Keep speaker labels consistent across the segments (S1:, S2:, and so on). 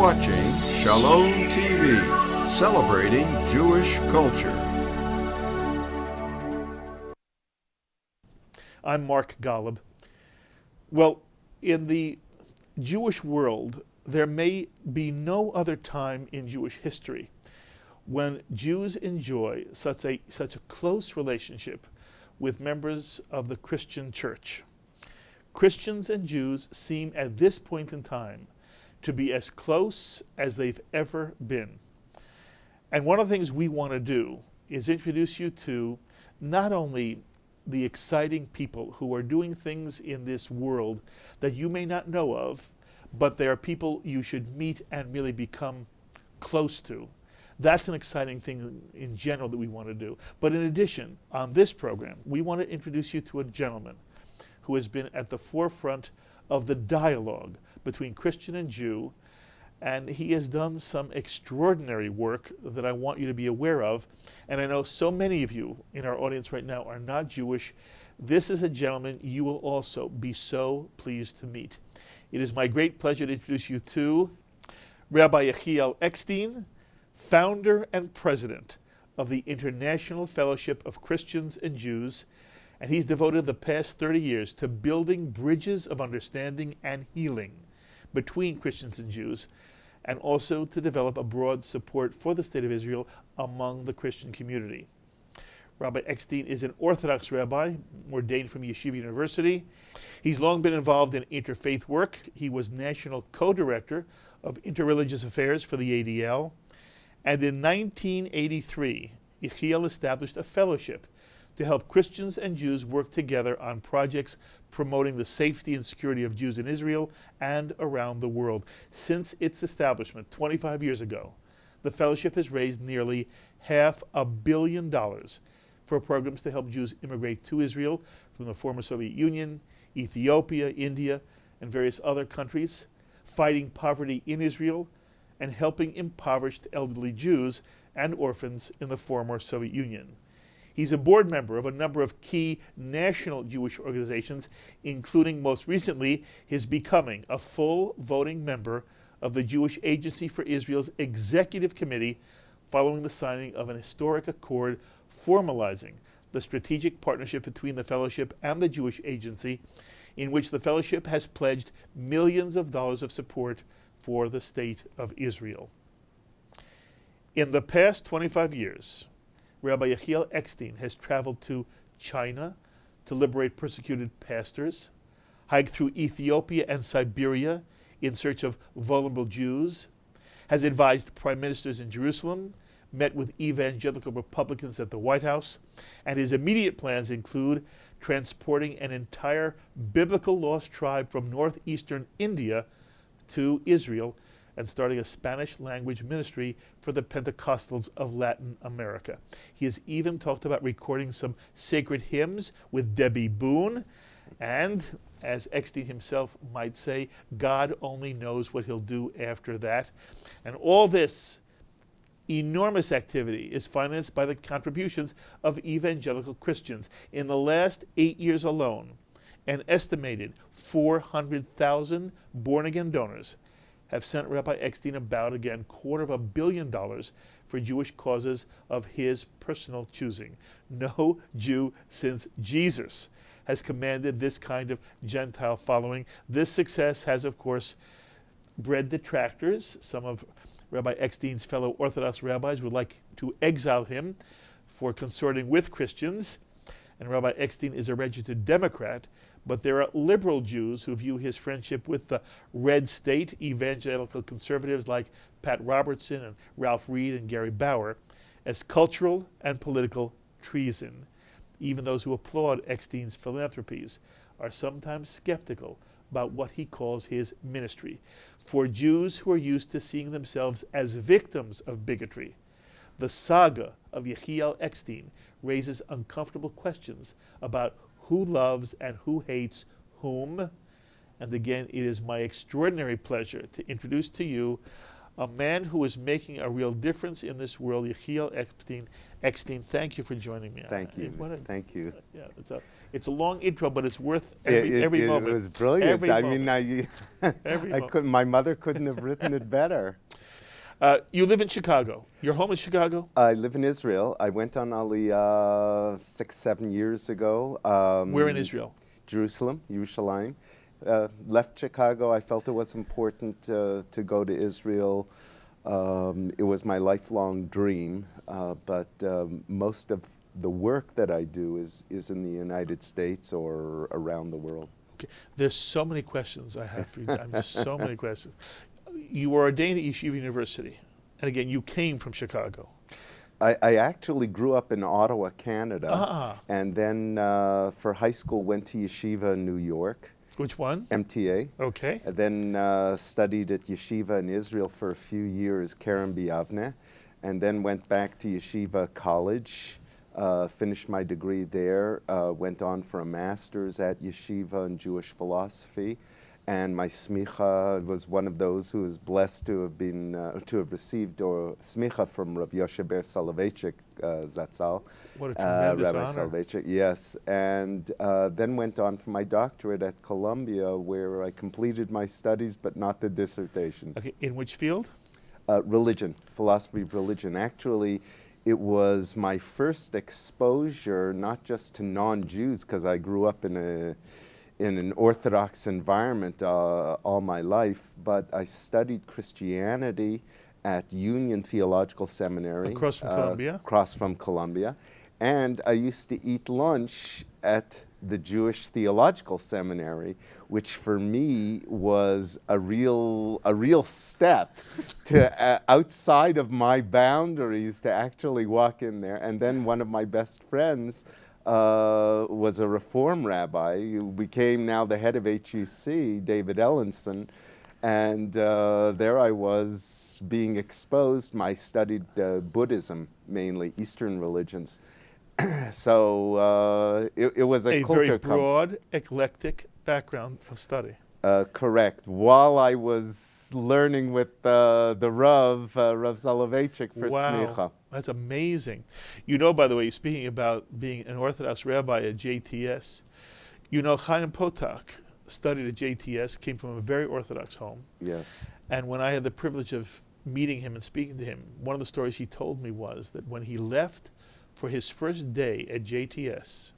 S1: watching Shalom TV, celebrating Jewish culture.
S2: I'm Mark Golub. Well, in the Jewish world, there may be no other time in Jewish history when Jews enjoy such a close relationship with members of the Christian church. Christians and Jews seem at this point in time to be as close as they've ever been. And one of the things we want to do is introduce you to not only the exciting people who are doing things in this world that you may not know of, but they are people you should meet and really become close to. That's an exciting thing in general that we want to do. But in addition, on this program, we want to introduce you to a gentleman who has been at the forefront of the dialogue between Christian and Jew, and he has done some extraordinary work that I want you to be aware of. And I know so many of you in our audience right now are not Jewish. This is a gentleman you will also be so pleased to meet. It is my great pleasure to introduce you to Rabbi Yechiel Eckstein, founder and president of the International Fellowship of Christians and Jews, and he's devoted the past 30 years to building bridges of understanding and healing between Christians and Jews, and also to develop a broad support for the State of Israel among the Christian community. Rabbi Eckstein is an Orthodox rabbi, ordained from Yeshiva University. He's long been involved in interfaith work. He was national co-director of interreligious affairs for the ADL. And in 1983, Yechiel established a fellowship to help Christians and Jews work together on projects promoting the safety and security of Jews in Israel and around the world. Since its establishment 25 years ago, the fellowship has raised nearly $500 million for programs to help Jews immigrate to Israel from the former Soviet Union, Ethiopia, India, and various other countries, fighting poverty in Israel, and helping impoverished elderly Jews and orphans in the former Soviet Union. He's a board member of a number of key national Jewish organizations, including most recently his becoming a full voting member of the Jewish Agency for Israel's Executive Committee following the signing of an historic accord formalizing the strategic partnership between the Fellowship and the Jewish Agency, in which the Fellowship has pledged millions of dollars of support for the State of Israel. In the past 25 years, Rabbi Yechiel Eckstein has traveled to China to liberate persecuted pastors, hiked through Ethiopia and Siberia in search of vulnerable Jews, has advised prime ministers in Jerusalem, met with evangelical Republicans at the White House, and his immediate plans include transporting an entire biblical lost tribe from northeastern India to Israel and starting a Spanish-language ministry for the Pentecostals of Latin America. He has even talked about recording some sacred hymns with Debbie Boone, and, as Eckstein himself might say, God only knows what he'll do after that. And all this enormous activity is financed by the contributions of evangelical Christians. In the last 8 years alone, an estimated 400,000 born-again donors have sent Rabbi Eckstein about, again, $250 million for Jewish causes of his personal choosing. No Jew since Jesus has commanded this kind of Gentile following. This success has, of course, bred detractors. Some of Rabbi Eckstein's fellow Orthodox rabbis would like to exile him for consorting with Christians, and Rabbi Eckstein is a registered Democrat, but there are liberal Jews who view his friendship with the red state, evangelical conservatives like Pat Robertson and Ralph Reed and Gary Bauer, as cultural and political treason. Even those who applaud Eckstein's philanthropies are sometimes skeptical about what he calls his ministry. For Jews who are used to seeing themselves as victims of bigotry, the saga of Yechiel Eckstein raises uncomfortable questions about who loves and who hates whom. And again, it is my extraordinary pleasure to introduce to you a man who is making a real difference in this world, Yechiel Eckstein. Thank you for joining me.
S3: Thank you. Thank you.
S2: Yeah, it's a long intro, but it's worth every moment.
S3: It was brilliant.
S2: Every
S3: I
S2: moment.
S3: mean,
S2: Every
S3: I
S2: moment.
S3: couldn't. My mother couldn't have written it better.
S2: You live in Chicago. Your home is Chicago?
S3: I live in Israel. I went on Aliyah 6-7 years ago.
S2: Where in Israel?
S3: Jerusalem, Yerushalayim. Left Chicago. I felt it was important to go to Israel. It was my lifelong dream, but most of the work that I do is in the United States or around the world.
S2: Okay. There's so many questions I have for you. Just so many questions. You were ordained at Yeshiva University, and again, you came from Chicago.
S3: I actually grew up in Ottawa, Canada, and then for high school went to Yeshiva in New York.
S2: Which one?
S3: MTA.
S2: Okay.
S3: And then studied at Yeshiva in Israel for a few years, Kerem B'Yavneh, and then went back to Yeshiva College, finished my degree there, went on for a master's at Yeshiva in Jewish philosophy, and my smicha was one of those who was blessed to have been to have received smicha from Rabbi Yechiel Soloveitchik Zatzal.
S2: What a tremendous
S3: Rabbi
S2: honor.
S3: Soloveitchik, yes, and then went on for my doctorate at Columbia, where I completed my studies, but not the dissertation.
S2: Okay, in which field?
S3: Religion, philosophy of religion. Actually, it was my first exposure, not just to non-Jews, because I grew up in an Orthodox environment all my life, but I studied Christianity at Union Theological Seminary.
S2: Across from Columbia?
S3: Across from Columbia. And I used to eat lunch at the Jewish Theological Seminary, which for me was a real step to outside of my boundaries to actually walk in there. And then one of my best friends was a Reform rabbi who became now the head of HUC, David Ellenson, and there I was being exposed. I studied Buddhism, mainly Eastern religions. So it was a
S2: very broad, eclectic background of study.
S3: Correct. While I was learning with the Rav Soloveitchik for smicha.
S2: That's amazing. You know, by the way, speaking about being an Orthodox rabbi at JTS, you know Chaim Potok studied at JTS, came from a very Orthodox home.
S3: Yes.
S2: And when I had the privilege of meeting him and speaking to him, one of the stories he told me was that when he left for his first day at JTS,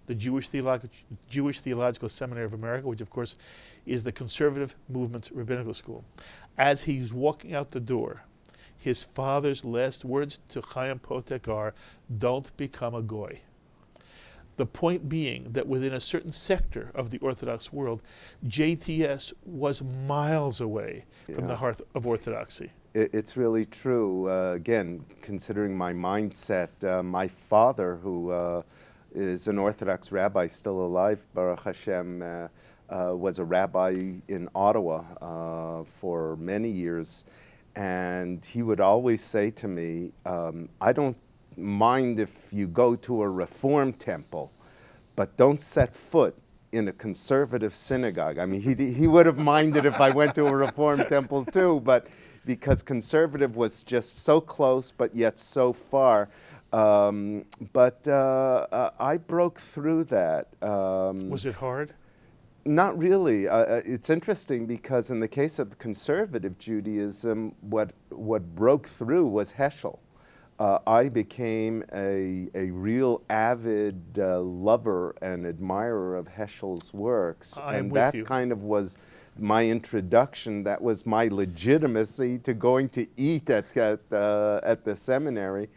S2: the Jewish Theological Seminary of America, which of course is the conservative movement's rabbinical school, as he's walking out the door, his father's last words to Chaim Potek are, "Don't become a goy." The point being that within a certain sector of the Orthodox world, JTS was miles away from the heart of Orthodoxy.
S3: It's really true. Again, considering my mindset, my father, who is an Orthodox rabbi, still alive, Baruch Hashem, was a rabbi in Ottawa for many years. And he would always say to me, I don't mind if you go to a Reform temple, but don't set foot in a conservative synagogue. I mean, he would have minded if I went to a Reform temple too, but because conservative was just so close, but yet so far. But I broke through that.
S2: Was it hard?
S3: Not really. It's interesting because in the case of conservative Judaism, what broke through was Heschel. I became a real avid lover and admirer of Heschel's works. And that kind of was my introduction. That was my legitimacy to going to eat at the seminary.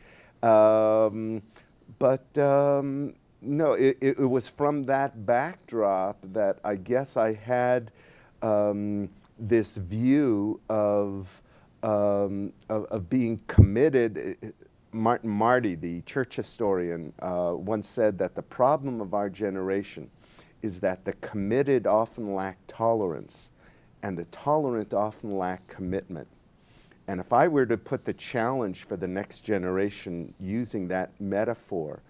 S3: No, it was from that backdrop that I guess I had this view of being committed. Martin Marty, the church historian, once said that the problem of our generation is that the committed often lack tolerance, and the tolerant often lack commitment. And if I were to put the challenge for the next generation using that metaphor,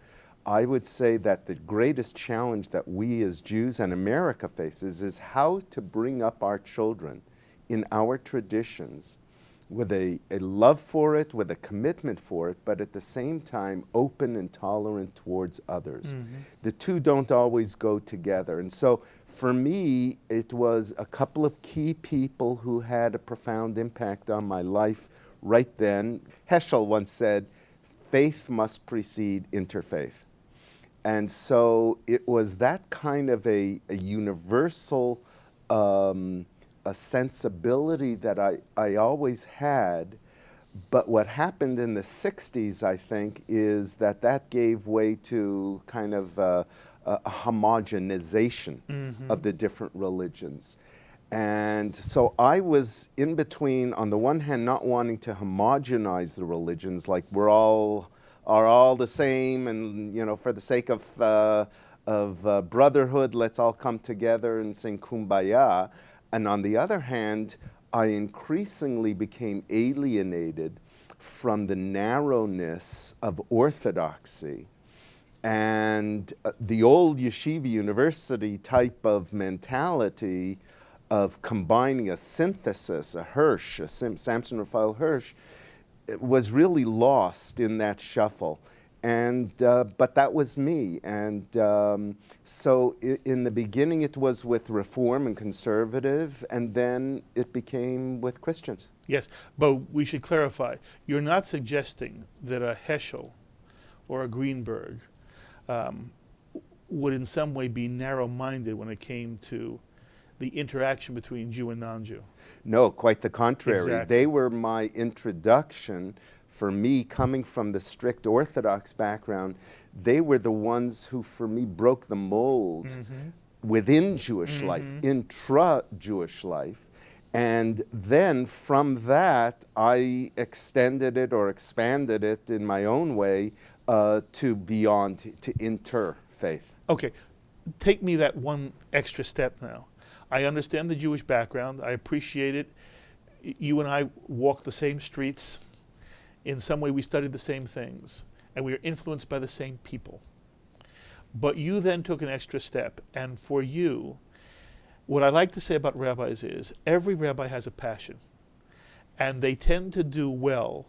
S3: I would say that the greatest challenge that we as Jews and America faces is how to bring up our children in our traditions with a love for it, with a commitment for it, but at the same time open and tolerant towards others. The two don't always go together. And so for me, it was a couple of key people who had a profound impact on my life right then. Heschel once said, faith must precede interfaith. And so it was that kind of a universal a sensibility that I always had. But what happened in the 60s, I think, is that gave way to kind of a homogenization of the different religions. And so I was in between, on the one hand, not wanting to homogenize the religions, like are all the same, and for the sake of brotherhood, let's all come together and sing Kumbaya. And on the other hand, I increasingly became alienated from the narrowness of orthodoxy and the old yeshiva university type of mentality of combining a synthesis, a Hirsch, Samson Raphael Hirsch, was really lost in that shuffle. And but that was me. And so in the beginning it was with Reform and conservative, and then it became with Christians.
S2: Yes, but we should clarify. You're not suggesting that a Heschel or a Greenberg would in some way be narrow-minded when it came to the interaction between Jew and non-Jew.
S3: No, quite the contrary.
S2: Exactly.
S3: They were my introduction. For me, coming from the strict Orthodox background, they were the ones who, for me, broke the mold within Jewish life, intra-Jewish life. And then from that, I extended it or expanded it in my own way to beyond, to interfaith.
S2: Okay, take me that one extra step now. I understand the Jewish background. I appreciate it. You and I walk the same streets. In some way, we studied the same things, and we are influenced by the same people. But you then took an extra step, and for you, what I like to say about rabbis is every rabbi has a passion, and they tend to do well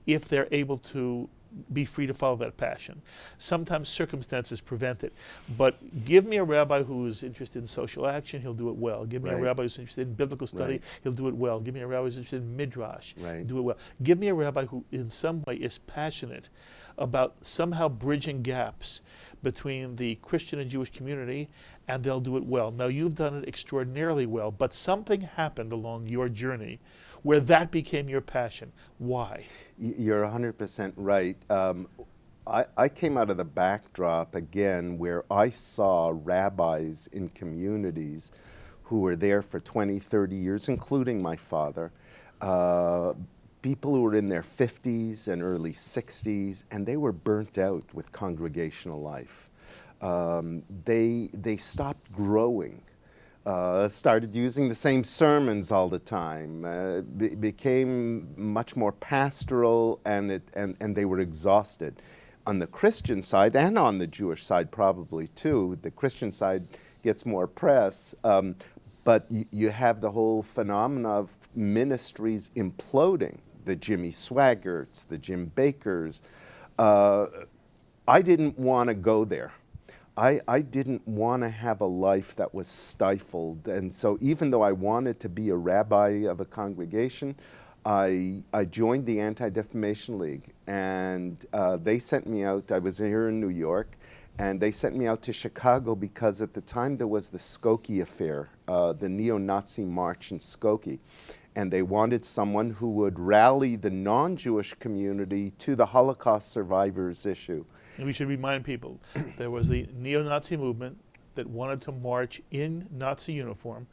S2: if they're able to be free to follow that passion. Sometimes circumstances prevent it. But give me a rabbi who's interested in social action, he'll do it well. Give me a rabbi who's interested in biblical study, he'll do it well. Give me a rabbi who's interested in midrash, do it well. Give me a rabbi who in some way is passionate about somehow bridging gaps between the Christian and Jewish community, and they'll do it well. Now, you've done it extraordinarily well, but something happened along your journey where that became your passion. Why?
S3: You're 100% right. I came out of the backdrop, again, where I saw rabbis in communities who were there for 20, 30 years, including my father, people who were in their 50s and early 60s, and they were burnt out with congregational life. They stopped growing. Started using the same sermons all the time, became much more pastoral, and they were exhausted. On the Christian side, and on the Jewish side probably too, the Christian side gets more press, but you have the whole phenomena of ministries imploding, the Jimmy Swaggarts, the Jim Bakkers. I didn't want to go there. I didn't want to have a life that was stifled. And so even though I wanted to be a rabbi of a congregation, I joined the Anti-Defamation League. And they sent me out. I was here in New York. And they sent me out to Chicago because at the time there was the Skokie affair, the neo-Nazi march in Skokie. And they wanted someone who would rally the non-Jewish community to the Holocaust survivors issue.
S2: And we should remind people, there was the neo-Nazi movement that wanted to march in Nazi uniform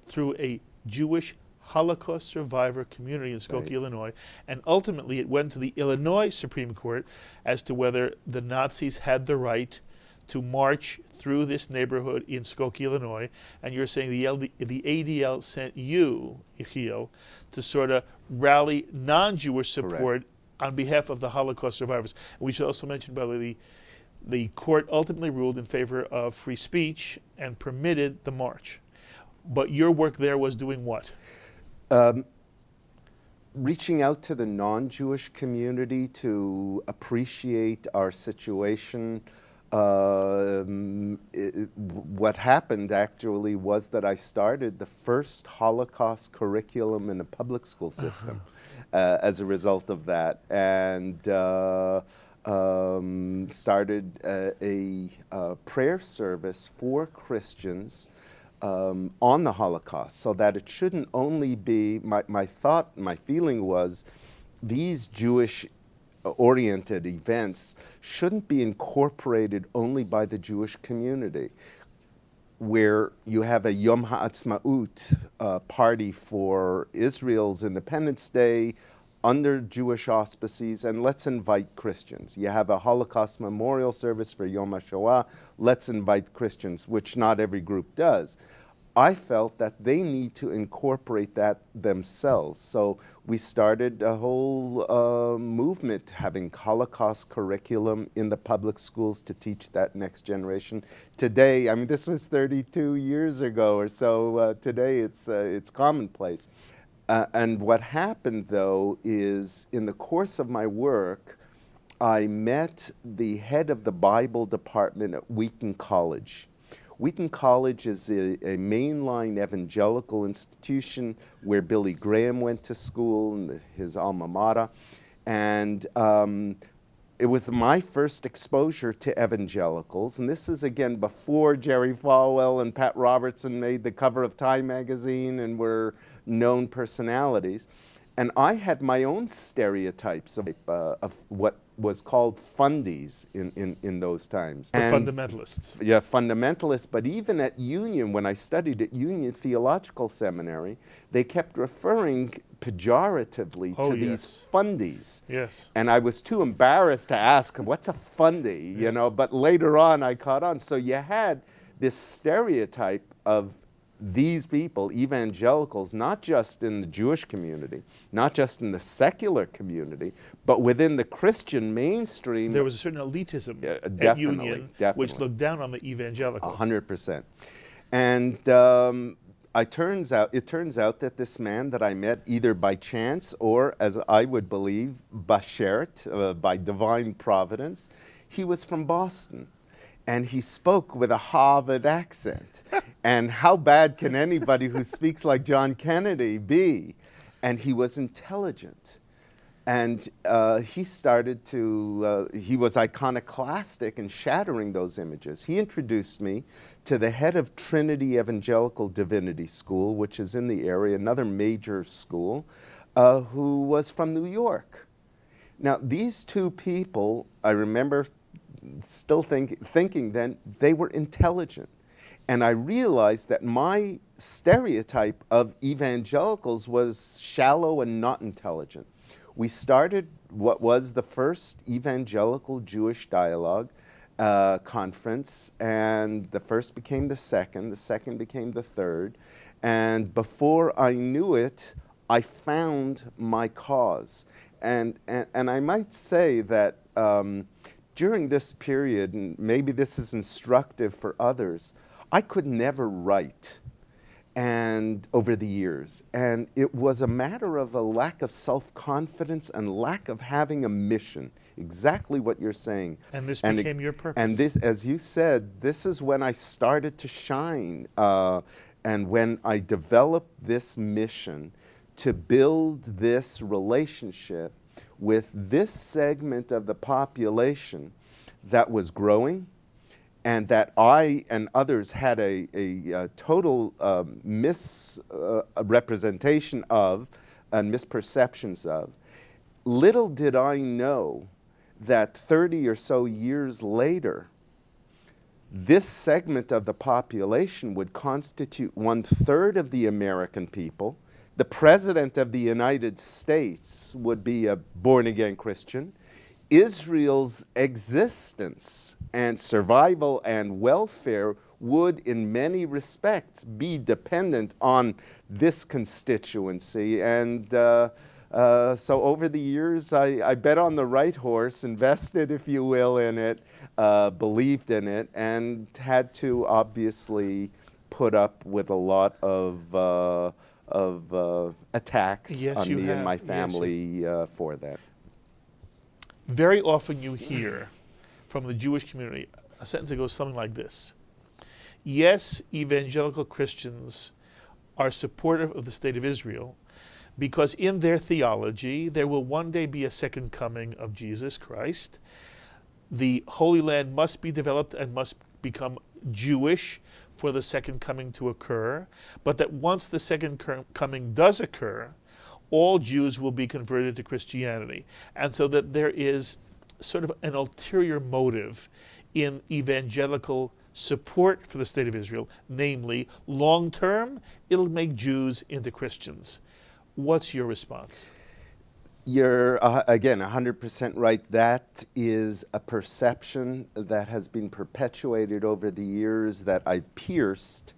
S2: through a Jewish Holocaust survivor community in Skokie, Illinois, and ultimately it went to the Illinois Supreme Court as to whether the Nazis had the right to march through this neighborhood in Skokie, Illinois, and you're saying the ADL sent you, Yechiel, to sort of rally non-Jewish support on behalf of the Holocaust survivors. And we should also mention, by the way, the court ultimately ruled in favor of free speech and permitted the march. But your work there was doing what?
S3: reaching out to the non-Jewish community to appreciate our situation. What happened actually was that I started the first Holocaust curriculum in a public school system as a result of that, and started a prayer service for Christians on the Holocaust, so that it shouldn't only be, my feeling was, these Jewish-oriented events shouldn't be incorporated only by the Jewish community, where you have a Yom HaAtzmaut party for Israel's Independence Day under Jewish auspices, and let's invite Christians. You have a Holocaust memorial service for Yom HaShoah, let's invite Christians, which not every group does. I felt that they need to incorporate that themselves. So we started a whole movement having Holocaust curriculum in the public schools to teach that next generation. Today, I mean, this was 32 years ago or so. Today it's commonplace. And what happened, though, is in the course of my work, I met the head of the Bible department at Wheaton College. Wheaton College is a mainline evangelical institution where Billy Graham went to school, his alma mater. And it was my first exposure to evangelicals. And this is, again, before Jerry Falwell and Pat Robertson made the cover of Time magazine and were known personalities. And I had my own stereotypes of what was called fundies in those times.
S2: Fundamentalists.
S3: Yeah, fundamentalists. But even at Union, when I studied at Union Theological Seminary, they kept referring pejoratively to these fundies.
S2: Yes.
S3: And I was too embarrassed to ask, what's a fundy? You know, but later on I caught on. So you had this stereotype of these people, evangelicals, not just in the Jewish community, not just in the secular community, but within the Christian mainstream.
S2: There was a certain elitism at Union, which looked down on the evangelical.
S3: 100%. And it turns out that this man that I met, either by chance or, as I would believe, bashert, by divine providence, he was from Boston. And he spoke with a Harvard accent. And how bad can anybody who speaks like John Kennedy be? And he was intelligent. And he started to, he was iconoclastic in shattering those images. He introduced me to the head of Trinity Evangelical Divinity School, which is in the area, another major school, who was from New York. Now, these two people, I remember still thinking then, they were intelligent. And I realized that my stereotype of evangelicals was shallow and not intelligent. We started what was the first Evangelical Jewish Dialog conference, and the first became the second became the third, and before I knew it, I found my cause. And I might say that during this period, and maybe this is instructive for others, I could never write and over the years. And it was a matter of a lack of self-confidence and lack of having a mission, exactly what you're saying.
S2: And this became your purpose.
S3: And this, as you said, this is when I started to shine. And when I developed this mission to build this relationship with this segment of the population that was growing, and that I and others had a total misrepresentation of and misperceptions of. Little did I know that 30 or so years later, this segment of the population would constitute 1/3 of the American people. The President of the United States would be a born-again Christian. Israel's existence and survival and welfare would, in many respects, be dependent on this constituency. And so over the years, I bet on the right horse, invested, if you will, in it, believed in it, and had to obviously put up with a lot of attacks
S2: Yes,
S3: on
S2: you
S3: me and
S2: have.
S3: my
S2: Yes, you-
S3: family for that.
S2: Very often you hear from the Jewish community a sentence that goes something like this. Yes, evangelical Christians are supportive of the state of Israel because in their theology there will one day be a second coming of Jesus Christ. The Holy Land must be developed and must become Jewish for the second coming to occur, but that once the second coming does occur, all Jews will be converted to Christianity. And so that there is sort of an ulterior motive in evangelical support for the state of Israel, namely, long term, it'll make Jews into Christians. What's your response?
S3: You're, again, 100% right. That is a perception that has been perpetuated over the years that I've pierced,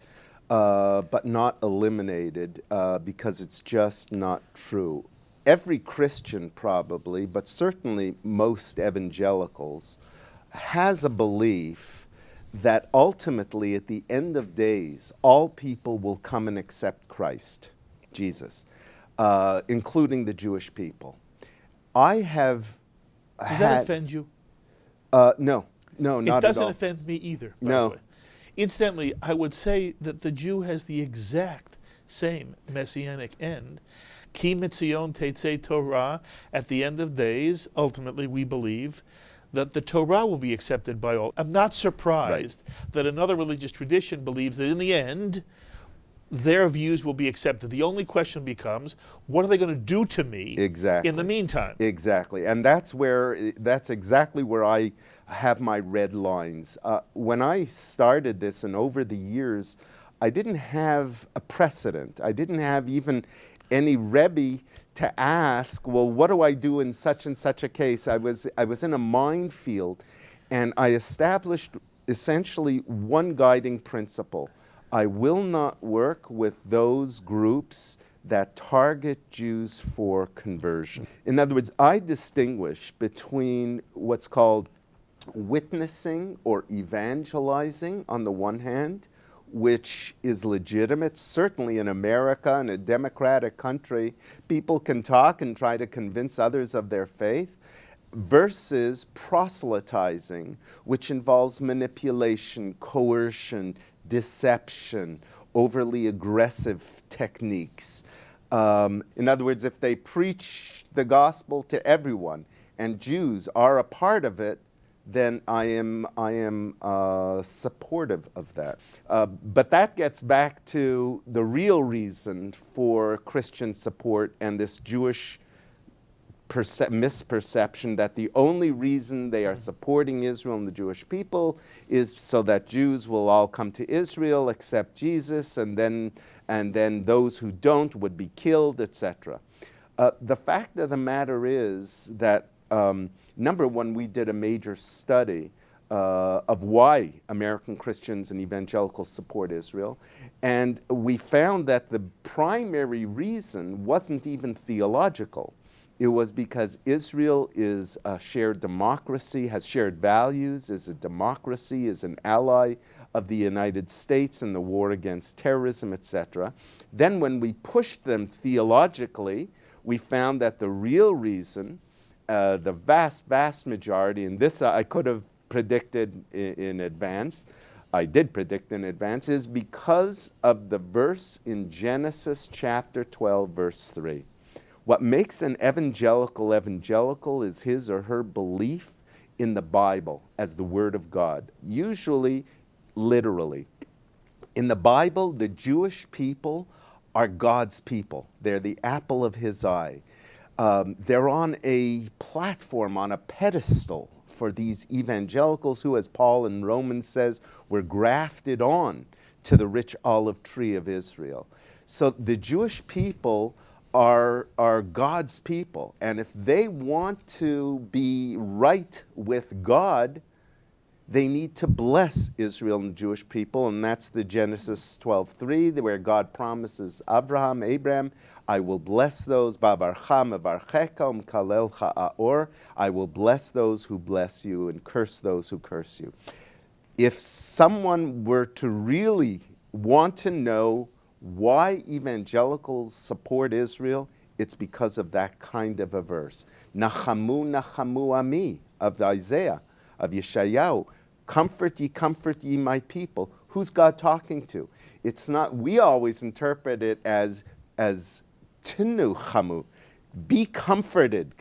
S3: but not eliminated, because it's just not true. Every Christian probably, but certainly most evangelicals, has a belief that ultimately at the end of days, all people will come and accept Christ, Jesus. Including the Jewish people. I have
S2: Does that offend you?
S3: No, not at all.
S2: It doesn't offend me either, by
S3: No.
S2: the way. Incidentally, I would say that the Jew has the exact same messianic end. Ki mitzion tetzei Torah, at the end of days, ultimately we believe that the Torah will be accepted by all. I'm not surprised that another religious tradition believes that in the end, their views will be accepted. The only question becomes, what are they going to do to me in the meantime?
S3: Exactly. And that's exactly where I have my red lines. When I started this and over the years, I didn't have a precedent. I didn't have even any Rebbe to ask, well, what do I do in such and such a case? I was in a minefield, and I established essentially one guiding principle. I will not work with those groups that target Jews for conversion. In other words, I distinguish between what's called witnessing or evangelizing on the one hand, which is legitimate. Certainly in America, in a democratic country, people can talk and try to convince others of their faith, versus proselytizing, which involves manipulation, coercion, deception, overly aggressive techniques. In other words, if they preach the gospel to everyone and Jews are a part of it, then I am supportive of that. But that gets back to the real reason for Christian support and this Jewish misperception that the only reason they are supporting Israel and the Jewish people is so that Jews will all come to Israel, accept Jesus, and then those who don't would be killed, etc. The fact of the matter is that, number one, we did a major study of why American Christians and evangelicals support Israel, and we found that the primary reason wasn't even theological. It was because Israel is a shared democracy, has shared values, is a democracy, is an ally of the United States in the war against terrorism, etc. Then when we pushed them theologically, we found that the real reason, the vast majority, and this I could have predicted in advance, I did predict in advance, is because of the verse in Genesis chapter 12, verse 3. What makes an evangelical is his or her belief in the Bible as the Word of God, usually literally. In the Bible, the Jewish people are God's people. They're the apple of his eye. They're on a platform, on a pedestal for these evangelicals who, as Paul in Romans says, were grafted on to the rich olive tree of Israel. So the Jewish people are God's people. And if they want to be right with God, they need to bless Israel and the Jewish people. And that's the Genesis 12:3, where God promises Abraham, I will bless those, Babarcha mevarcheka umkalelcha aor, I will bless those who bless you and curse those who curse you. If someone were to really want to know why evangelicals support Israel, it's because of that kind of a verse. Nachamu, nachamu ami, of Isaiah, of Yeshayahu. Comfort ye my people. Who's God talking to? It's not, we always interpret it as tinu chamu. Be comforted,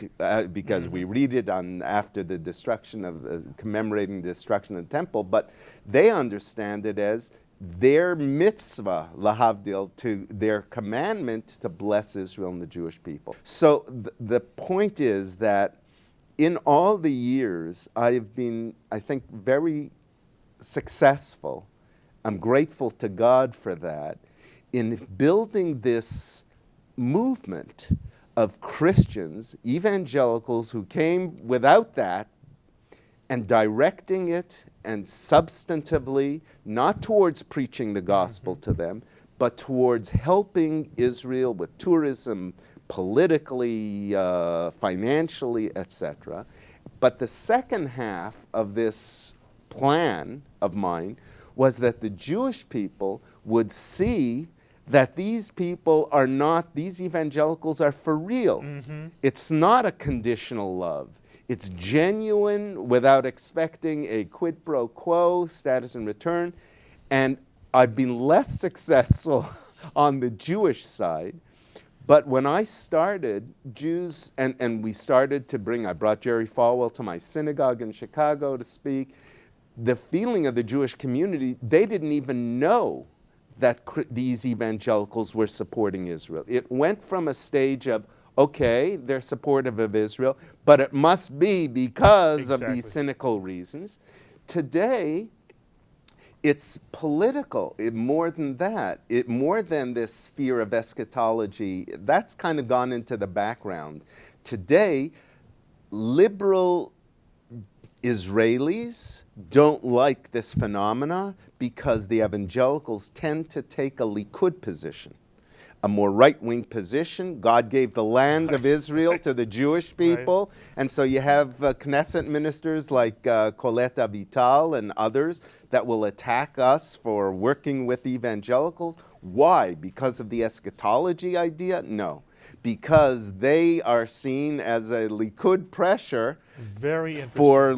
S3: because we read it on after the destruction of, commemorating the destruction of the temple, but they understand it as their mitzvah, lahavdil, to their commandment to bless Israel and the Jewish people. So the point is that in all the years, I've been, I think, very successful. I'm grateful to God for that, in building this movement of Christians, evangelicals who came without that, and directing it and substantively, not towards preaching the gospel to them, but towards helping Israel with tourism, politically, financially, etc. But the second half of this plan of mine was that the Jewish people would see that these people are not, these evangelicals are for real. It's not a conditional love. It's genuine without expecting a quid pro quo status in return. And I've been less successful on the Jewish side. But when I started, Jews, and we started to bring, I brought Jerry Falwell to my synagogue in Chicago to speak. The feeling of the Jewish community, they didn't even know that these evangelicals were supporting Israel. It went from a stage of, okay, they're supportive of Israel, but it must be because of these cynical reasons. Today, it's political. More than that, more than this fear of eschatology, that's kind of gone into the background. Today, liberal Israelis don't like this phenomena because the evangelicals tend to take a Likud position, a more right-wing position. God gave the land of Israel to the Jewish people. And so you have Knesset ministers like Colette Avital and others that will attack us for working with evangelicals. Why? Because of the eschatology idea? No. Because they are seen as a Likud pressure for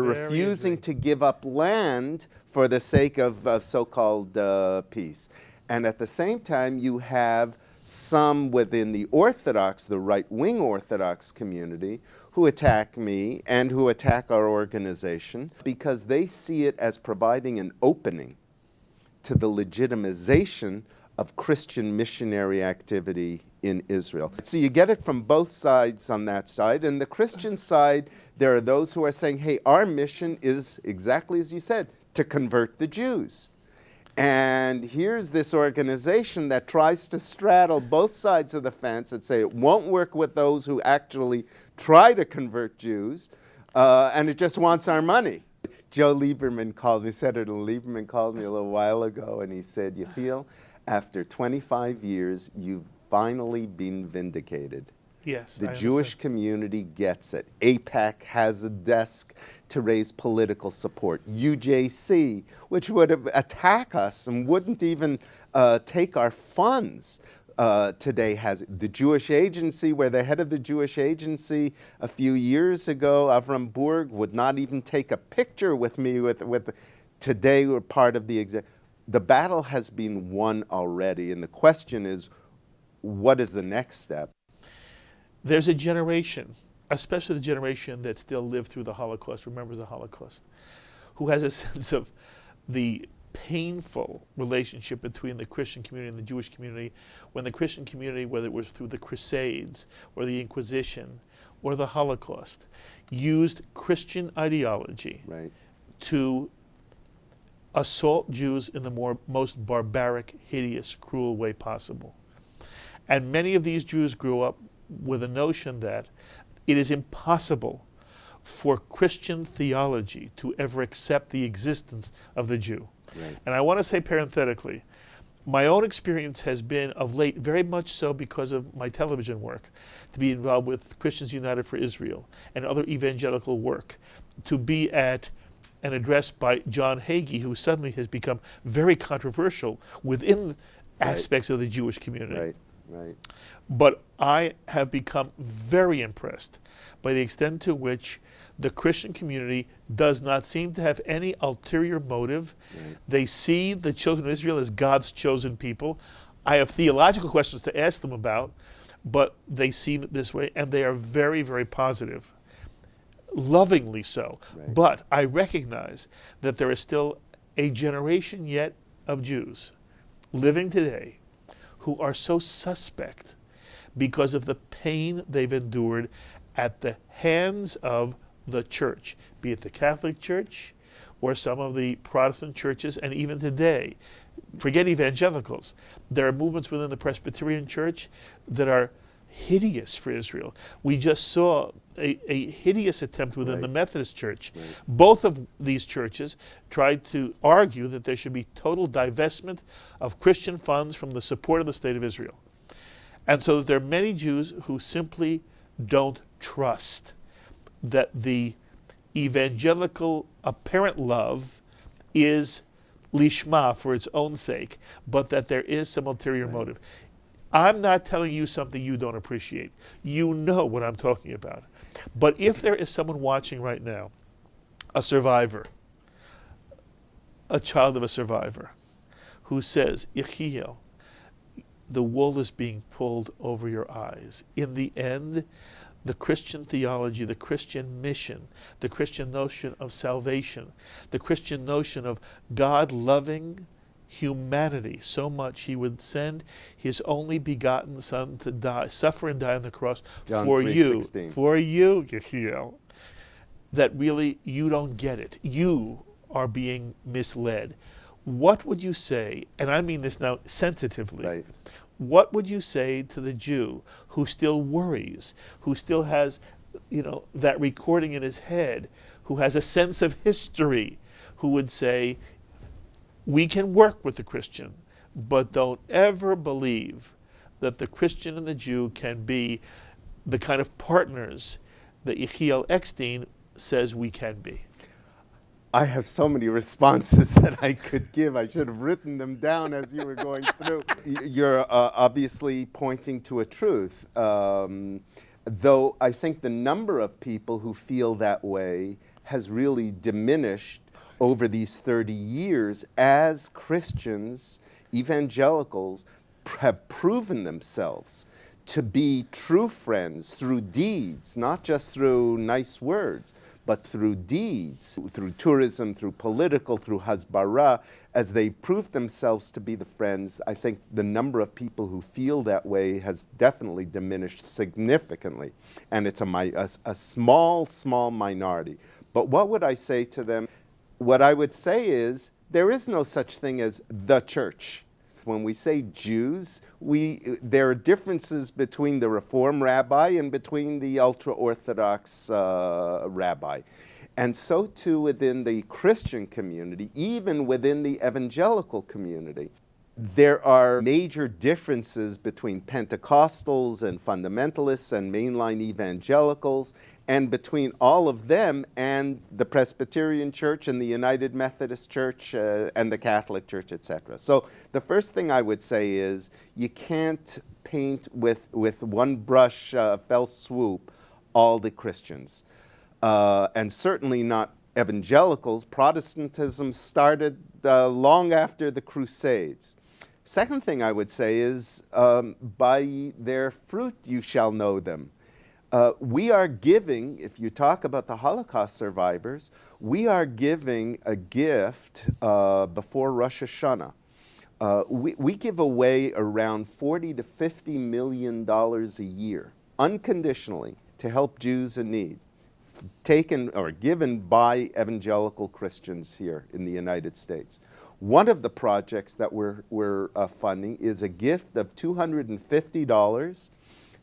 S3: refusing to give up land for the sake of so-called peace. And at the same time, you have some within the Orthodox, the right-wing Orthodox community, who attack me and who attack our organization because they see it as providing an opening to the legitimization of Christian missionary activity in Israel. So you get it from both sides on that side. And the Christian side, there are those who are saying, hey, our mission is exactly as you said, to convert the Jews. And here's this organization that tries to straddle both sides of the fence and say it won't work with those who actually try to convert Jews, and it just wants our money. Joe Lieberman called me, Senator Lieberman called me a little while ago, and he said, Yechiel, after 25 years, you've finally been vindicated.
S2: Yes,
S3: the Jewish community gets it. AIPAC has a desk to raise political support. UJC, which would attack us and wouldn't even take our funds, today has it. The Jewish Agency, where the head of the Jewish Agency a few years ago, Avram Burg, would not even take a picture with me. Today we're part of the exec. The battle has been won already, and the question is, what is the next step?
S2: There's a generation, especially the generation that still lived through the Holocaust, remembers the Holocaust, who has a sense of the painful relationship between the Christian community and the Jewish community, when the Christian community, whether it was through the Crusades or the Inquisition or the Holocaust, used Christian ideology to assault Jews in the most barbaric, hideous, cruel way possible. And many of these Jews grew up with a notion that it is impossible for Christian theology to ever accept the existence of the Jew. And I want to say parenthetically, my own experience has been of late, very much so because of my television work, to be involved with Christians United for Israel and other evangelical work, to be at an address by John Hagee, who suddenly has become very controversial within aspects of the Jewish community.
S3: Right, right.
S2: But I have become very impressed by the extent to which the Christian community does not seem to have any ulterior motive.
S3: Right.
S2: They see the children of Israel as God's chosen people. I have theological questions to ask them about, but they see it this way, and they are very, very positive. Lovingly so.
S3: Right.
S2: But I recognize that there is still a generation yet of Jews living today who are so suspect because of the pain they've endured at the hands of the church, be it the Catholic Church or some of the Protestant churches, and even today. Forget evangelicals. There are movements within the Presbyterian Church that are hideous for Israel. We just saw a hideous attempt within
S3: Right.
S2: the Methodist Church.
S3: Right.
S2: Both of these churches tried to argue that there should be total divestment of Christian funds from the support of the State of Israel. And so there are many Jews who simply don't trust that the evangelical apparent love is lishma, for its own sake, but that there is some ulterior
S3: Right.
S2: motive. I'm not telling you something you don't appreciate. You know what I'm talking about. But if there is someone watching right now, a survivor, a child of a survivor, who says, Yechiel, the wool is being pulled over your eyes. In the end, the Christian theology, the Christian mission, the Christian notion of salvation, the Christian notion of God loving humanity so much he would send his only begotten Son to die, suffer and die on the cross
S3: John
S2: for you,
S3: 3:16.
S2: for you, Yechiel, that really you don't get it. You are being misled. What would you say, and I mean this now sensitively,
S3: Right.
S2: what would you say to the Jew who still worries, who still has, that recording in his head, who has a sense of history, who would say, we can work with the Christian, but don't ever believe that the Christian and the Jew can be the kind of partners that Yechiel Eckstein says we can be?
S3: I have so many responses that I could give. I should have written them down as you were going through. You're obviously pointing to a truth, though I think the number of people who feel that way has really diminished over these 30 years as Christians, evangelicals, have proven themselves to be true friends through deeds, not just through nice words, but through deeds, through tourism, through political, through hasbara. As they prove themselves to be the friends, I think the number of people who feel that way has definitely diminished significantly. And it's a small, small minority. But what would I say to them? What I would say is, there is no such thing as the church. When we say Jews, there are differences between the Reform rabbi and between the ultra-Orthodox rabbi. And so too within the Christian community, even within the evangelical community. There are major differences between Pentecostals and fundamentalists and mainline evangelicals, and between all of them and the Presbyterian Church and the United Methodist Church and the Catholic Church, etc. So the first thing I would say is you can't paint with one brush, fell swoop, all the Christians. And certainly not evangelicals. Protestantism started long after the Crusades. Second thing I would say is, by their fruit you shall know them. We are giving, if you talk about the Holocaust survivors, we are giving a gift before Rosh Hashanah. We give away around $40 to $50 million a year, unconditionally, to help Jews in need, taken or given by evangelical Christians here in the United States. One of the projects that we're funding is a gift of $250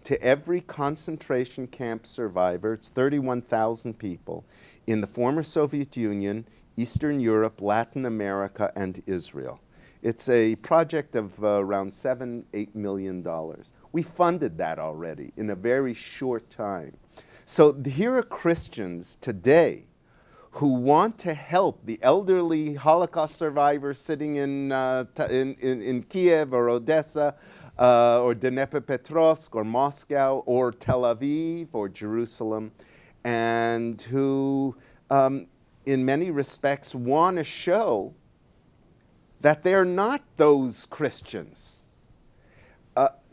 S3: to every concentration camp survivor. It's 31,000 people in the former Soviet Union, Eastern Europe, Latin America, and Israel. It's a project of around $7-8 million. We funded that already in a very short time. So here are Christians today who want to help the elderly Holocaust survivor sitting in Kiev or Odessa or Dnepropetrovsk or Moscow or Tel Aviv or Jerusalem, and who in many respects want to show that they're not those Christians.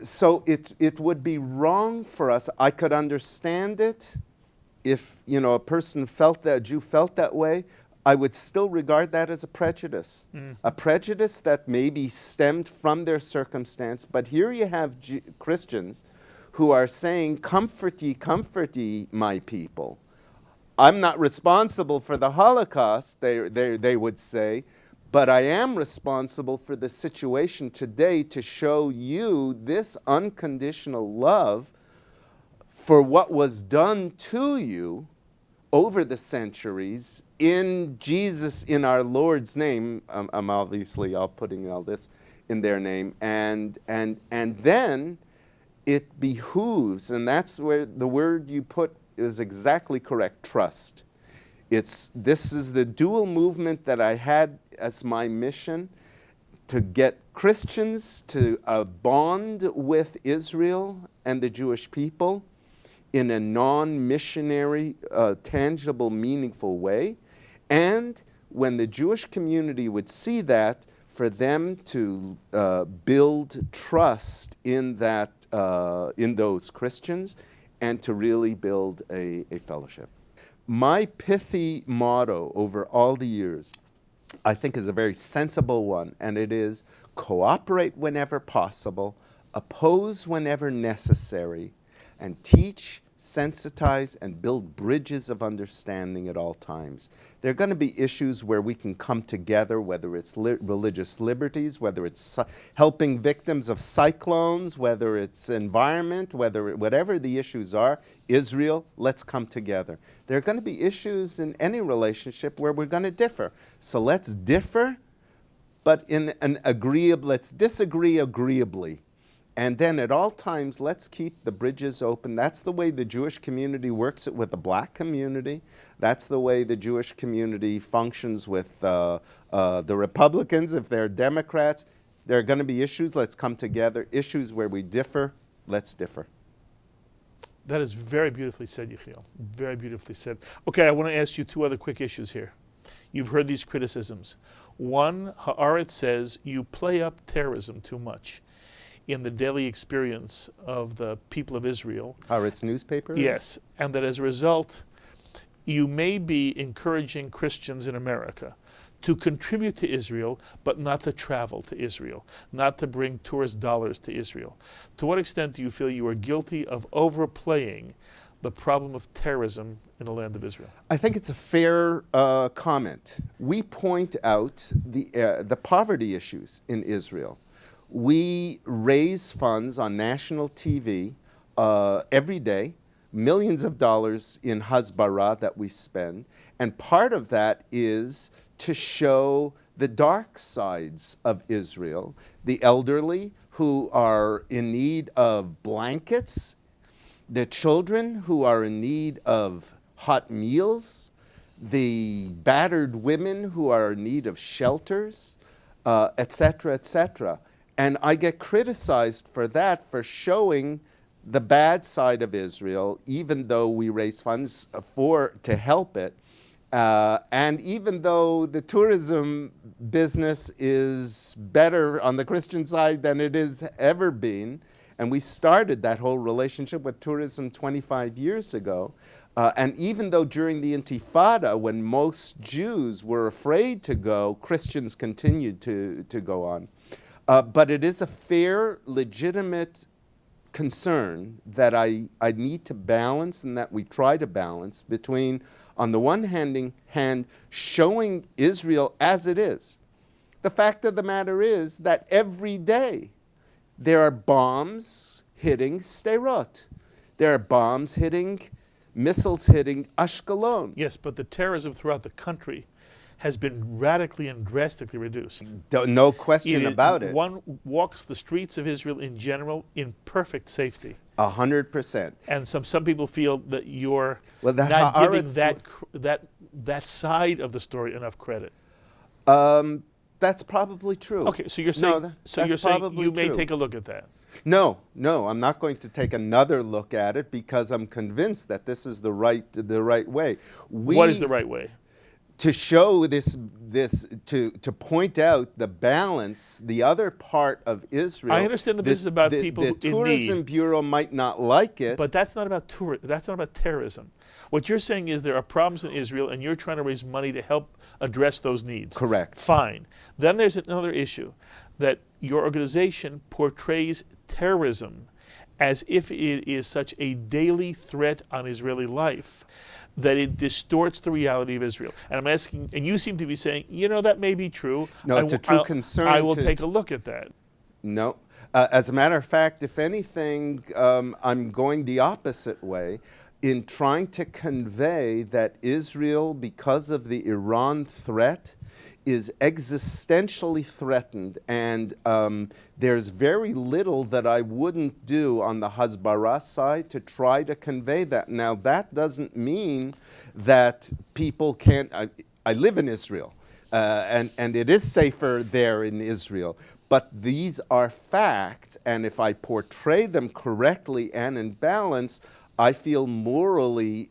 S3: So it would be wrong for us. I could understand it if a person felt that, a Jew felt that way. I would still regard that as a prejudice, a prejudice that maybe stemmed from their circumstance. But here you have Christians who are saying, comfort ye, my people. I'm not responsible for the Holocaust, they would say, but I am responsible for the situation today to show you this unconditional love for what was done to you over the centuries in Jesus, in our Lord's name. I'm obviously all putting all this in their name. And then it behooves, and that's where the word you put is exactly correct, trust. This is the dual movement that I had as my mission, to get Christians to bond with Israel and the Jewish people in a non-missionary, tangible, meaningful way. And when the Jewish community would see that, for them to build trust in that, in those Christians, and to really build a fellowship. My pithy motto over all the years, I think, is a very sensible one, and it is cooperate whenever possible, oppose whenever necessary, and teach, sensitize, and build bridges of understanding at all times. There are going to be issues where we can come together, whether it's religious liberties, whether it's helping victims of cyclones, whether it's environment, whatever the issues are. Israel, let's come together. There are going to be issues in any relationship where we're going to differ. So let's differ, but in an let's disagree agreeably. And then at all times, let's keep the bridges open. That's the way the Jewish community works it with the black community. That's the way the Jewish community functions with the Republicans, if they're Democrats. There are going to be issues, let's come together. Issues where we differ, let's differ.
S2: That is very beautifully said, Yechiel. Very beautifully said. Okay, I want to ask you two other quick issues here. You've heard these criticisms. One, Haaretz says you play up terrorism too much in the daily experience of the people of Israel.
S3: Haaretz newspaper?
S2: Yes, and that as a result, you may be encouraging Christians in America to contribute to Israel, but not to travel to Israel, not to bring tourist dollars to Israel. To what extent do you feel you are guilty of overplaying the problem of terrorism in the land of Israel?
S3: I think it's a fair comment. We point out the poverty issues in Israel. We raise funds on national TV every day, millions of dollars in hasbara that we spend, and part of that is to show the dark sides of Israel, the elderly who are in need of blankets, the children who are in need of hot meals, the battered women who are in need of shelters, etc., etc. And I get criticized for that, for showing the bad side of Israel, even though we raise funds to help it. And even though the tourism business is better on the Christian side than it has ever been, and we started that whole relationship with tourism 25 years ago, and even though during the Intifada, when most Jews were afraid to go, Christians continued to go on. But it is a fair, legitimate concern that I need to balance, and that we try to balance between, on the one hand, showing Israel as it is. The fact of the matter is that every day there are bombs hitting Sderot. There are bombs hitting, missiles hitting Ashkelon.
S2: Yes, but the terrorism throughout the country has been radically and drastically reduced.
S3: No question about it.
S2: One walks the streets of Israel in general in perfect safety.
S3: 100%.
S2: And some people feel that you're
S3: Well,
S2: not giving that that side of the story enough credit.
S3: That's probably true.
S2: Okay, so you're saying, you may take a look at that.
S3: No, I'm not going to take another look at it because I'm convinced that this is the right way.
S2: What is the right way?
S3: To show to point out the balance, the other part of Israel.
S2: I understand the business about people
S3: the
S2: in need.
S3: tourism bureau might not like it,
S2: but that's not about that's not about terrorism. What you're saying is there are problems in Israel, and you're trying to raise money to help address those needs.
S3: Correct.
S2: Fine. Then there's another issue, that your organization portrays terrorism as if it is such a daily threat on Israeli life that it distorts the reality of Israel. And I'm asking, and you seem to be saying, that may be true.
S3: No, it's a true concern.
S2: I will take a look at that.
S3: No. As a matter of fact, if anything, I'm going the opposite way in trying to convey that Israel, because of the Iran threat, is existentially threatened, and there's very little that I wouldn't do on the Hasbara side to try to convey that. Now, that doesn't mean that people can't. I live in Israel, and it is safer there in Israel. But these are facts, and if I portray them correctly and in balance, I feel morally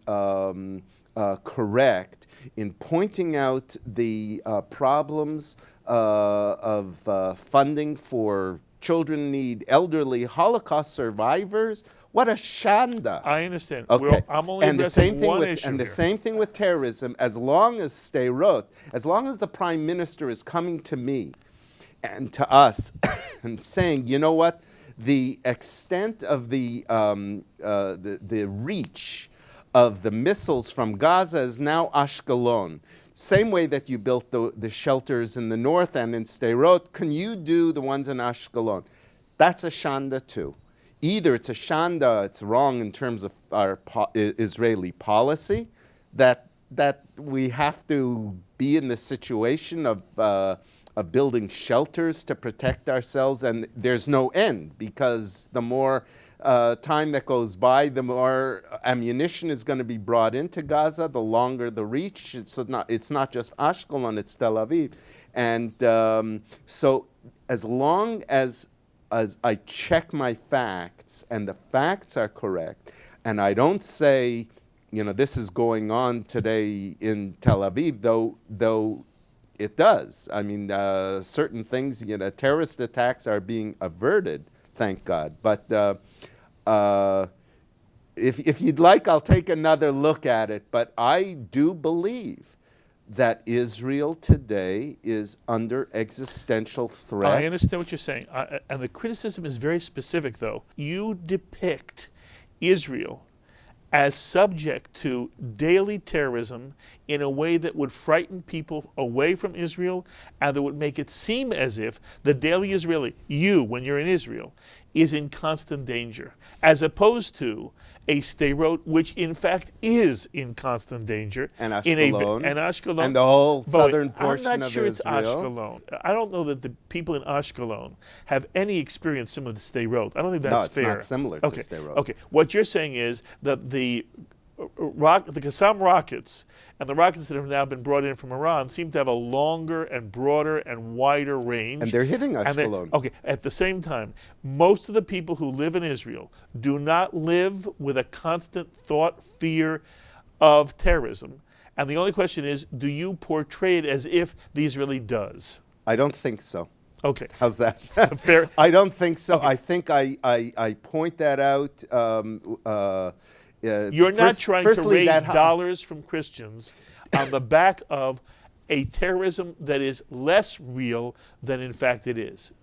S3: correct in pointing out the problems of funding for children in need, elderly Holocaust survivors. What a shanda.
S2: I understand.
S3: Okay.
S2: I'm only addressing one issue
S3: And the
S2: here.
S3: same thing with terrorism. As long as Sderot, as long as the prime minister is coming to me and to us and saying, you know what, the extent of the reach of the missiles from Gaza is now Ashkelon. Same way that you built the shelters in the north and in Sderot, can you do the ones in Ashkelon? That's a shanda too. Either it's a shanda, it's wrong in terms of our Israeli policy, that we have to be in the situation of building shelters to protect ourselves, and there's no end, because the more time that goes by, the more ammunition is going to be brought into Gaza, the longer the reach. It's not just Ashkelon, it's Tel Aviv. And so as long as I check my facts, and the facts are correct, and I don't say, this is going on today in Tel Aviv, though it does. I mean, certain things, terrorist attacks are being averted, thank God. But if you'd like, I'll take another look at it. But I do believe that Israel today is under existential threat.
S2: I understand what you're saying. And the criticism is very specific, though. You depict Israel as subject to daily terrorism in a way that would frighten people away from Israel, and that would make it seem as if the daily Israeli, when you're in Israel, is in constant danger, as opposed to a Sderot, which in fact is in constant danger.
S3: And Ashkelon.
S2: And Ashkelon.
S3: And the whole southern portion of Israel.
S2: I'm not sure it's Ashkelon. I don't know that the people in Ashkelon have any experience similar to Sderot. I don't think that's fair.
S3: No, it's not similar to Sderot.
S2: Okay, what you're saying is that the Qassam rockets and the rockets that have now been brought in from Iran seem to have a longer and broader and wider range.
S3: And they're hitting Ashkelon.
S2: Okay, at the same time, most of the people who live in Israel do not live with a constant thought, fear of terrorism. And the only question is, do you portray it as if the Israeli does?
S3: I don't think so.
S2: Okay.
S3: How's that?
S2: Fair.
S3: I don't think so.
S2: Okay.
S3: I think I point that out.
S2: You're not trying to raise dollars from Christians on the back of a terrorism that is less real than in fact it is.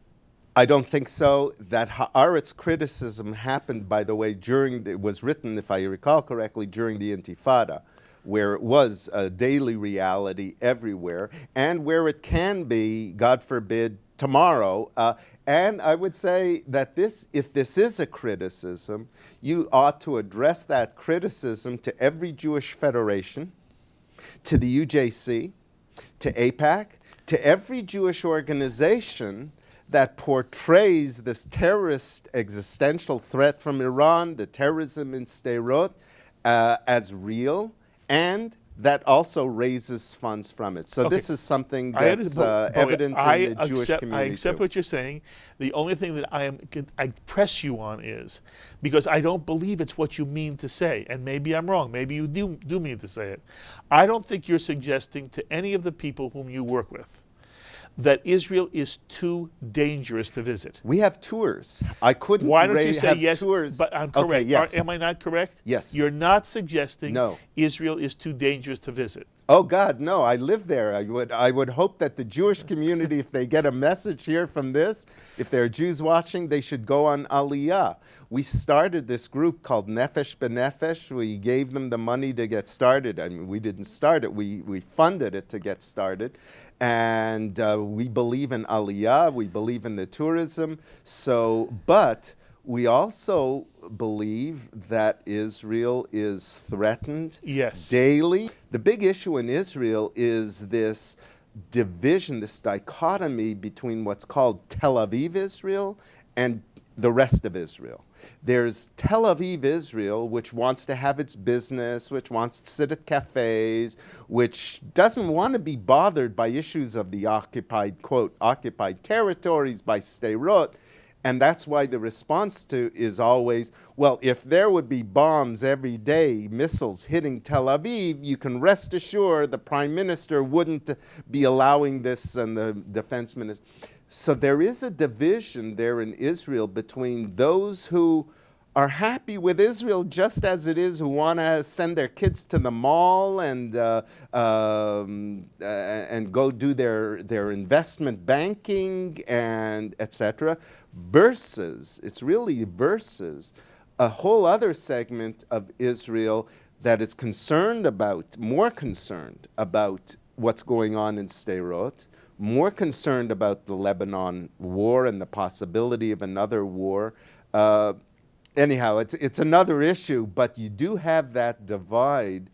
S3: I don't think so. That Haaretz criticism happened, by the way, it was written, if I recall correctly, during the Intifada, where it was a daily reality everywhere, and where it can be, God forbid, tomorrow. And I would say that if this is a criticism, you ought to address that criticism to every Jewish federation, to the UJC, to AIPAC, to every Jewish organization that portrays this terrorist existential threat from Iran, the terrorism in Sderot, as real, and that also raises funds from it. So
S2: Okay.
S3: this is something
S2: I
S3: that's
S2: understand, but
S3: evident in the Jewish community
S2: I accept
S3: too.
S2: what you're saying. The only thing that I press you on is because I don't believe it's what you mean to say, and maybe I'm wrong. Maybe you do mean to say it. I don't think you're suggesting to any of the people whom you work with that Israel is too dangerous to visit.
S3: We have tours. I couldn't
S2: Why don't you say
S3: have
S2: yes?
S3: tours.
S2: But I'm correct.
S3: Okay, yes.
S2: Am I not correct?
S3: Yes.
S2: You're not suggesting
S3: No.
S2: Israel is too dangerous to visit.
S3: Oh God, no! I live there. I would hope that the Jewish community, if they get a message here from this, if there are Jews watching, they should go on Aliyah. We started this group called Nefesh B'Nefesh. We gave them the money to get started. I mean, we didn't start it. We funded it to get started. And we believe in Aliyah. We believe in the tourism. But we also believe that Israel is threatened daily. The big issue in Israel is this division, this dichotomy between what's called Tel Aviv Israel and the rest of Israel. There's Tel Aviv Israel, which wants to have its business, which wants to sit at cafes, which doesn't want to be bothered by issues of the occupied, quote, occupied territories by Sderot. And that's why the response is always, well, if there would be bombs every day, missiles hitting Tel Aviv, you can rest assured the prime minister wouldn't be allowing this and the defense minister. So there is a division there in Israel between those who are happy with Israel just as it is, who want to send their kids to the mall and go do their investment banking and etc. Versus a whole other segment of Israel that is more concerned about what's going on in Sderot, more concerned about the Lebanon war and the possibility of another war. Anyhow, it's another issue, but you do have that divide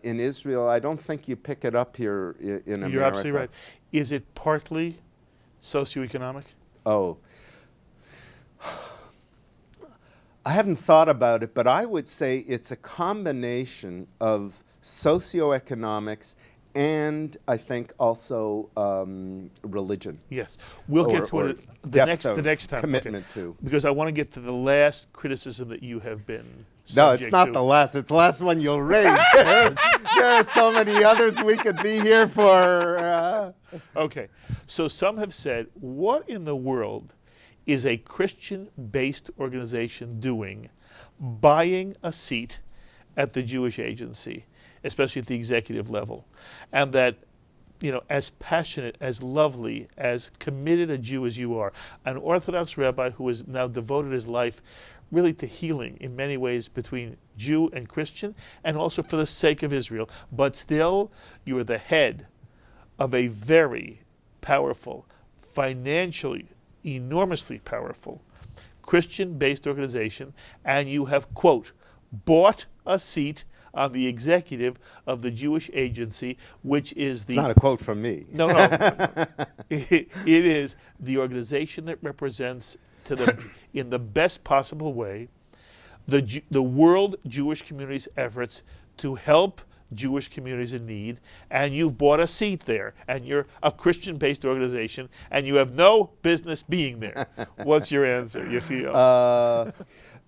S3: in Israel. I don't think you pick it up here in America.
S2: You're absolutely right. Is it partly socioeconomic?
S3: Oh. I haven't thought about it, but I would say it's a combination of socioeconomics and I think also religion.
S2: Yes, we'll get to it the next time.
S3: Commitment to.
S2: Because I want to get to the last criticism that you have been
S3: No, it's not the last. It's the last one you'll raise. There are so many others we could be here for.
S2: Okay, so some have said, what in the world is a Christian-based organization doing buying a seat at the Jewish Agency, especially at the executive level? And that, as passionate, as lovely, as committed a Jew as you are, an Orthodox rabbi who has now devoted his life really to healing in many ways between Jew and Christian, and also for the sake of Israel, but still you are the head of a very powerful, financially enormously powerful Christian-based organization, and you have, quote, bought a seat on the executive of the Jewish Agency, which is the...
S3: It's not a quote from me.
S2: No. It is the organization that represents to them, in the best possible way, the world Jewish community's efforts to help Jewish communities in need, and you've bought a seat there, and you're a Christian-based organization, and you have no business being there. What's your answer, Yechiel?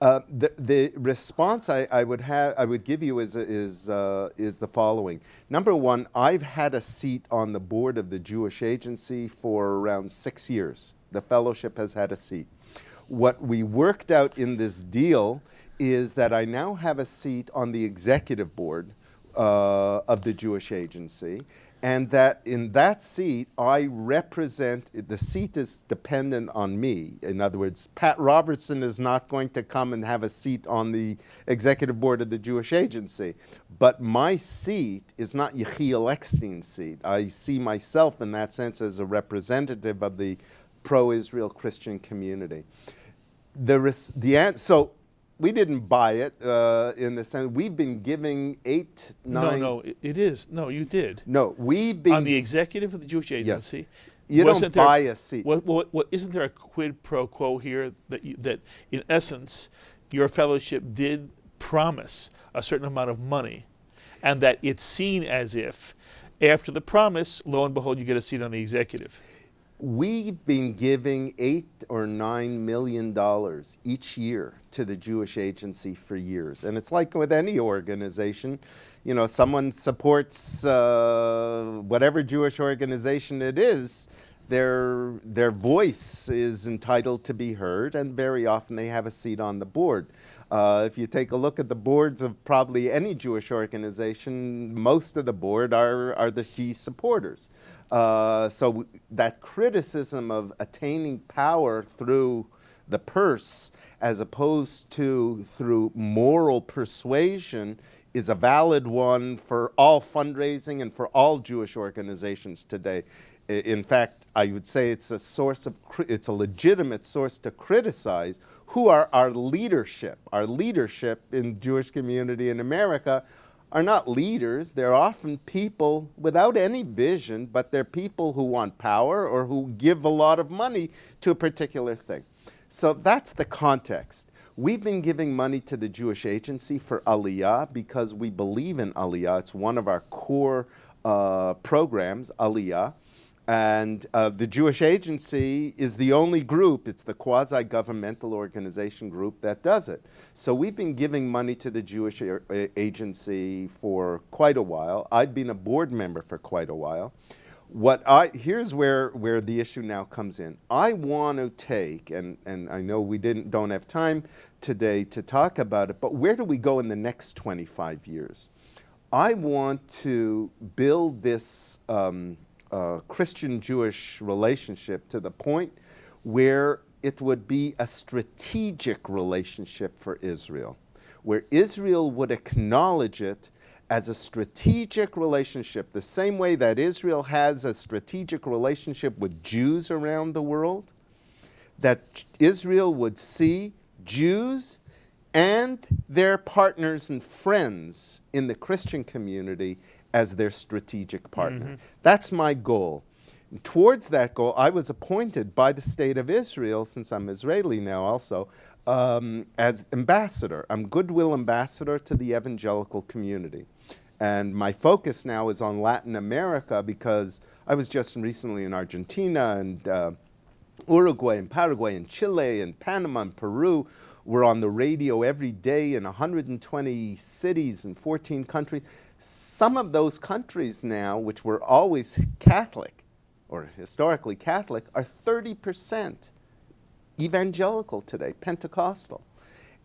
S3: The response I would give you is the following. Number one, I've had a seat on the board of the Jewish Agency for around 6 years. The fellowship has had a seat. What we worked out in this deal is that I now have a seat on the executive board of the Jewish Agency, and that in that seat I represent, the seat is dependent on me. In other words, Pat Robertson is not going to come and have a seat on the executive board of the Jewish Agency, but my seat is not Yechiel Eckstein's seat. I see myself in that sense as a representative of the pro-Israel Christian community. So we didn't buy it in the sense, we've been giving 8, 9...
S2: No, it is. No, you did.
S3: No, we've been...
S2: On the executive of the Jewish Agency.
S3: Yes. You don't buy a seat.
S2: Isn't there a quid pro quo here that in essence, your fellowship did promise a certain amount of money, and that it's seen as if after the promise, lo and behold, you get a seat on the executive.
S3: We've been giving $8 or $9 million each year to the Jewish Agency for years. And it's like with any organization, you know, someone supports whatever Jewish organization it is, their voice is entitled to be heard, and very often they have a seat on the board. If you take a look at the boards of probably any Jewish organization, most of the board are the key supporters. So that criticism of attaining power through the purse as opposed to through moral persuasion is a valid one for all fundraising and for all Jewish organizations today. In fact, I would say it's a legitimate source to criticize who are our leadership. Our leadership in Jewish community in America are not leaders. They're often people without any vision, but they're people who want power or who give a lot of money to a particular thing. So that's the context. We've been giving money to the Jewish Agency for Aliyah because we believe in Aliyah. It's one of our core programs, Aliyah. And the Jewish Agency is the only group, it's the quasi-governmental organization group that does it. So we've been giving money to the Jewish Agency for quite a while. I've been a board member for quite a while. Here's where the issue now comes in. I want to take, and I know we don't have time today to talk about it, but where do we go in the next 25 years? I want to build this Christian-Jewish relationship to the point where it would be a strategic relationship for Israel, where Israel would acknowledge it as a strategic relationship, the same way that Israel has a strategic relationship with Jews around the world, that Israel would see Jews and their partners and friends in the Christian community as their strategic partner. Mm-hmm. That's my goal. And towards that goal, I was appointed by the State of Israel, since I'm Israeli now also, as ambassador. I'm goodwill ambassador to the Evangelical community. And my focus now is on Latin America because I was just recently in Argentina and Uruguay and Paraguay and Chile and Panama and Peru. We're on the radio every day in 120 cities in 14 countries. Some of those countries now, which were always Catholic, or historically Catholic, are 30% evangelical today, Pentecostal.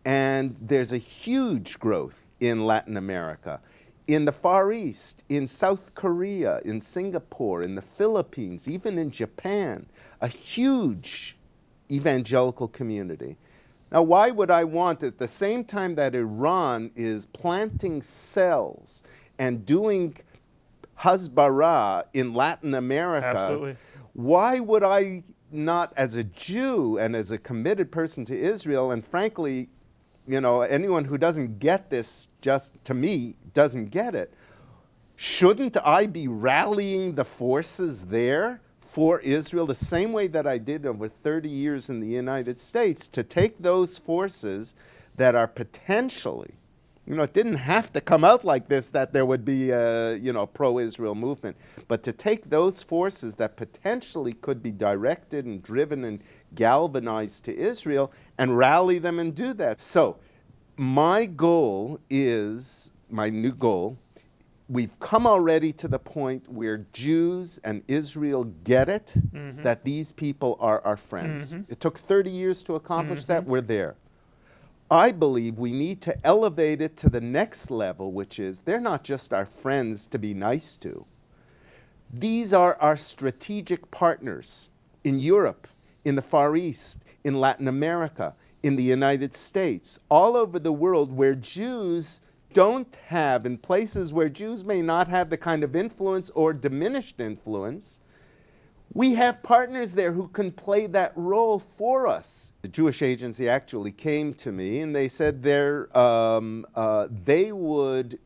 S3: And there's a huge growth in Latin America, in the Far East, in South Korea, in Singapore, in the Philippines, even in Japan, a huge evangelical community. Now, why would I want, at the same time that Iran is planting cells and doing hasbara in Latin America,
S2: absolutely,
S3: why would I not, as a Jew and as a committed person to Israel, and frankly, you know, anyone who doesn't get this, just to me, doesn't get it, shouldn't I be rallying the forces there for Israel the same way that I did over 30 years in the United States, to take those forces that are potentially, you know, it didn't have to come out like this that there would be a, you know, pro-Israel movement, but to take those forces that potentially could be directed and driven and galvanized to Israel and rally them and do that. So my goal is, my new goal, we've come already to the point where Jews and Israel get it, mm-hmm. that these people are our friends. Mm-hmm. It took 30 years to accomplish mm-hmm. that. We're there. I believe we need to elevate it to the next level, which is they're not just our friends to be nice to. These are our strategic partners in Europe, in the Far East, in Latin America, in the United States, all over the world where Jews don't have, in places where Jews may not have the kind of influence or diminished influence, we have partners there who can play that role for us. The Jewish Agency actually came to me and they said they would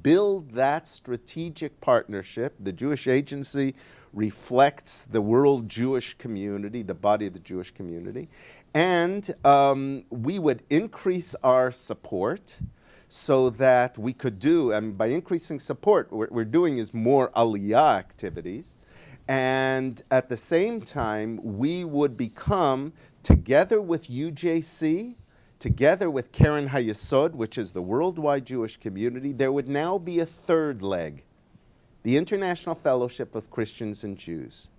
S3: build that strategic partnership. The Jewish Agency reflects the world Jewish community, the body of the Jewish community, and we would increase our support so that we could do, and by increasing support, what we're doing is more aliyah activities. And at the same time, we would become, together with UJC, together with Keren HaYesod, which is the worldwide Jewish community, there would now be a third leg, the International Fellowship of Christians and Jews.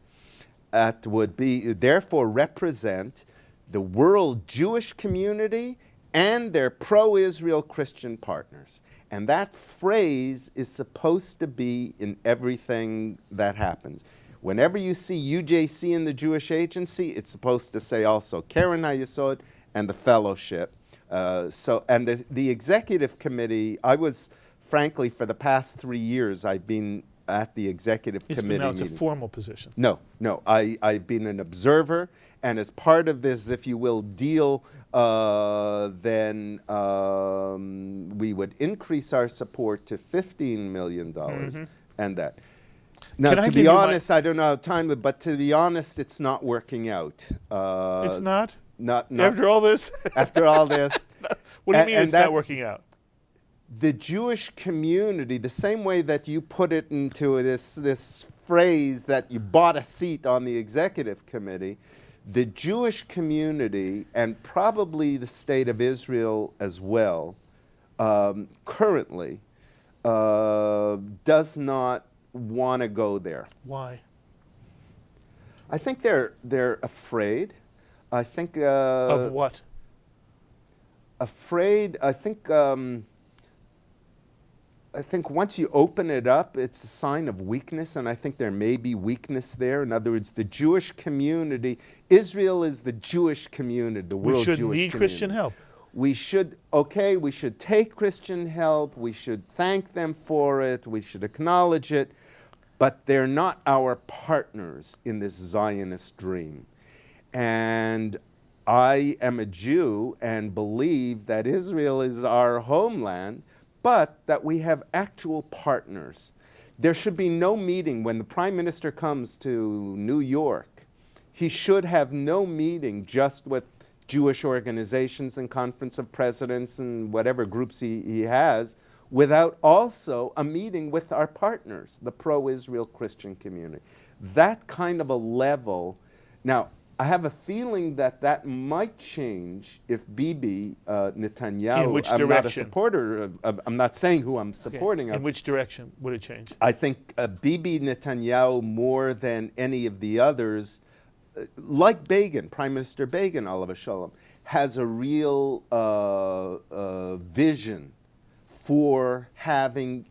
S3: That would be, therefore represent the world Jewish community and their pro-Israel Christian partners. And that phrase is supposed to be in everything that happens. Whenever you see UJC in the Jewish Agency, it's supposed to say also Keren HaYesod and the fellowship. And the executive committee, I was, frankly, for the past 3 years, I've been at the executive committee
S2: Now
S3: meeting.
S2: it's a formal position.
S3: No. I've been an observer, and as part of this, if you will, deal, then we would increase our support to $15 million and that. Now, to be honest, I don't know time, but to be honest, it's not working out.
S2: It's not?
S3: Not
S2: After all this?
S3: After all this.
S2: What do you mean it's not working out?
S3: The Jewish community, the same way that you put it into this phrase that you bought a seat on the executive committee, the Jewish community, and probably the state of Israel as well, currently does not want to go there.
S2: Why?
S3: I think they're afraid. I think
S2: of what?
S3: Afraid. I think once you open it up, it's a sign of weakness, and I think there may be weakness there. In other words, the Jewish community, Israel is the Jewish community, the world Jewish community.
S2: We should need Christian help.
S3: We should take Christian help. We should thank them for it. We should acknowledge it. But they're not our partners in this Zionist dream. And I am a Jew and believe that Israel is our homeland, but that we have actual partners. There should be no meeting when the Prime Minister comes to New York. He should have no meeting just with Jewish organizations and Conference of Presidents and whatever groups he has, without also a meeting with our partners, the pro-Israel Christian community. That kind of a level. Now, I have a feeling that might change if Bibi Netanyahu.
S2: In which
S3: I'm
S2: direction?
S3: not a supporter of, I'm not saying who I'm supporting.
S2: In which direction would it change?
S3: I think Bibi Netanyahu, more than any of the others, like Begin, Prime Minister Begin, alav shalom, has a real vision for having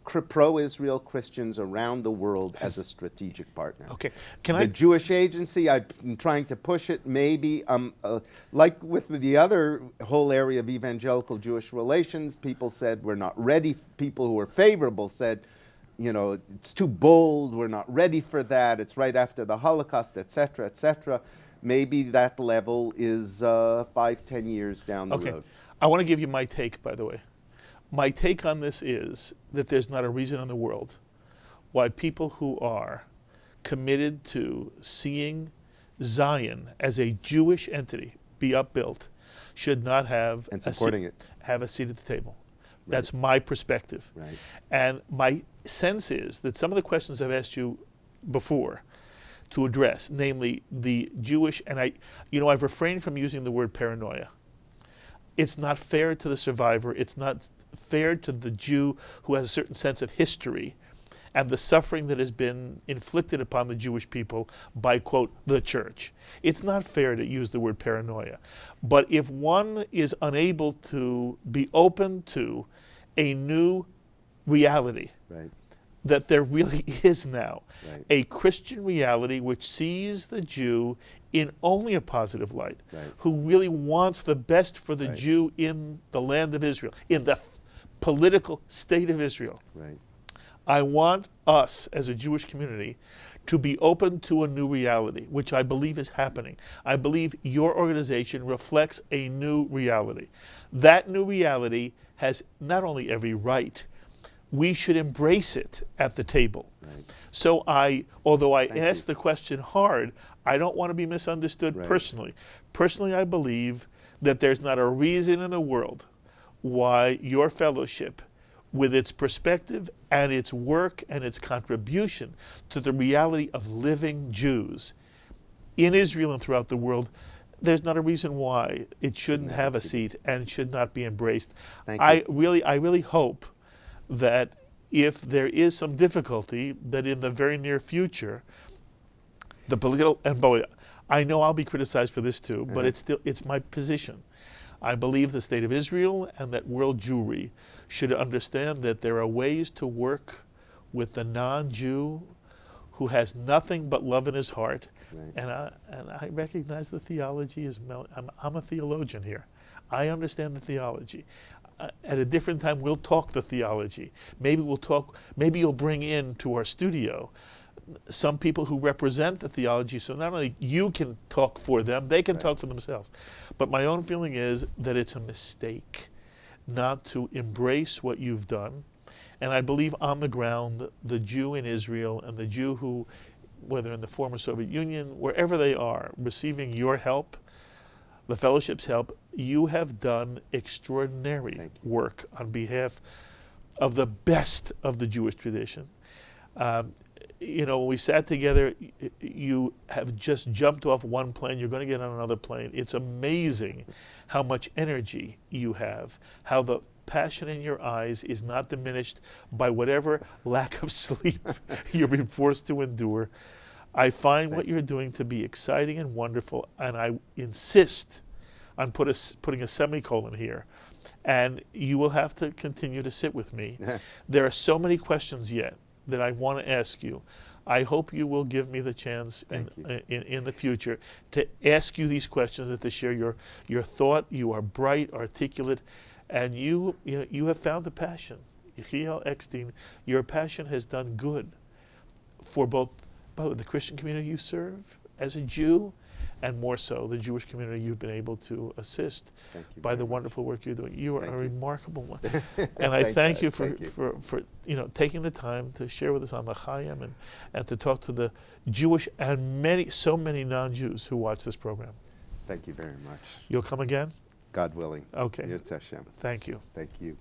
S3: pro-Israel Christians around the world as a strategic partner.
S2: Okay,
S3: the Jewish Agency, I've been trying to push it. Maybe, like with the other whole area of evangelical Jewish relations, people said we're not ready. People who were favorable said, you know, it's too bold. We're not ready for that. It's right after the Holocaust, etc., etc. Maybe that level is 5-10 years down the road.
S2: I want to give you my take, by the way. My take on this is that there's not a reason in the world why people who are committed to seeing Zion as a Jewish entity be upbuilt should not have
S3: and supporting
S2: have a seat at the table.
S3: Right.
S2: That's my perspective.
S3: Right.
S2: And my sense is that some of the questions I've asked you before to address, namely the Jewish, and I've refrained from using the word paranoia. It's not fair to the survivor. It's not fair to the Jew who has a certain sense of history and the suffering that has been inflicted upon the Jewish people by, quote, the church. It's not fair to use the word paranoia. But if one is unable to be open to a new reality,
S3: right,
S2: that there really is now,
S3: right,
S2: a Christian reality which sees the Jew in only a positive light,
S3: right,
S2: who really wants the best for the
S3: right,
S2: Jew in the land of Israel, in the political state of Israel.
S3: right.
S2: I want us as a Jewish community to be open to a new reality, which I believe is happening. I believe your organization reflects a new reality. That new reality has not only every right, we should embrace it at the table.
S3: Right.
S2: So although I
S3: Thank
S2: ask
S3: you.
S2: the question hard, I don't want to be misunderstood
S3: Right.
S2: personally. Personally, I believe that there's not a reason in the world why your fellowship, with its perspective and its work and its contribution to the reality of living Jews in Israel and throughout the world, there's not a reason why it shouldn't have a seat and should not be embraced. I really hope that if there is some difficulty, that in the very near future, the political, and boy, I know I'll be criticized for this too, but it's my position. I believe the state of Israel and that world Jewry should understand that there are ways to work with the non-Jew who has nothing but love in his heart. Right. And I recognize the theology is, I'm a theologian here. I understand the theology. At a different time, we'll talk the theology. Maybe you'll bring in to our studio some people who represent the theology, so not only you can talk for them, they can talk for themselves. But my own feeling is that it's a mistake not to embrace what you've done. And I believe on the ground, the Jew in Israel and the Jew who, whether in the former Soviet Union, wherever they are, receiving your help, the fellowship's help, you have done extraordinary work on behalf of the best of the Jewish tradition. When we sat together, you have just jumped off one plane, you're going to get on another plane. It's amazing how much energy you have, how the passion in your eyes is not diminished by whatever lack of sleep you're being forced to endure. I find what you're doing to be exciting and wonderful, and I insist on putting a semicolon here. And you will have to continue to sit with me. There are so many questions yet that I want to ask you. I hope you will give me the chance in the future to ask you these questions and to share your thought. You are bright, articulate, and you have found a passion. Yechiel Eckstein, your passion has done good for both the Christian community you serve as a Jew, and more so the Jewish community you've been able to assist by the wonderful work you're doing. You are a remarkable one. And I thank you for taking the time to share with us on the Chaim and to talk to the Jewish and so many non-Jews who watch this program.
S3: Thank you very much.
S2: You'll come again?
S3: God willing.
S2: Okay.
S3: Yirtzeh Hashem.
S2: Thank you.
S3: Thank you.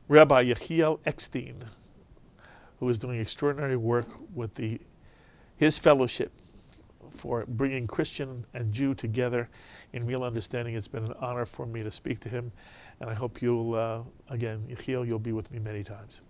S2: Rabbi Yechiel Eckstein, who is doing extraordinary work with his fellowship for bringing Christian and Jew together in real understanding. It's been an honor for me to speak to him, and I hope you'll, again, Yechiel, you'll be with me many times.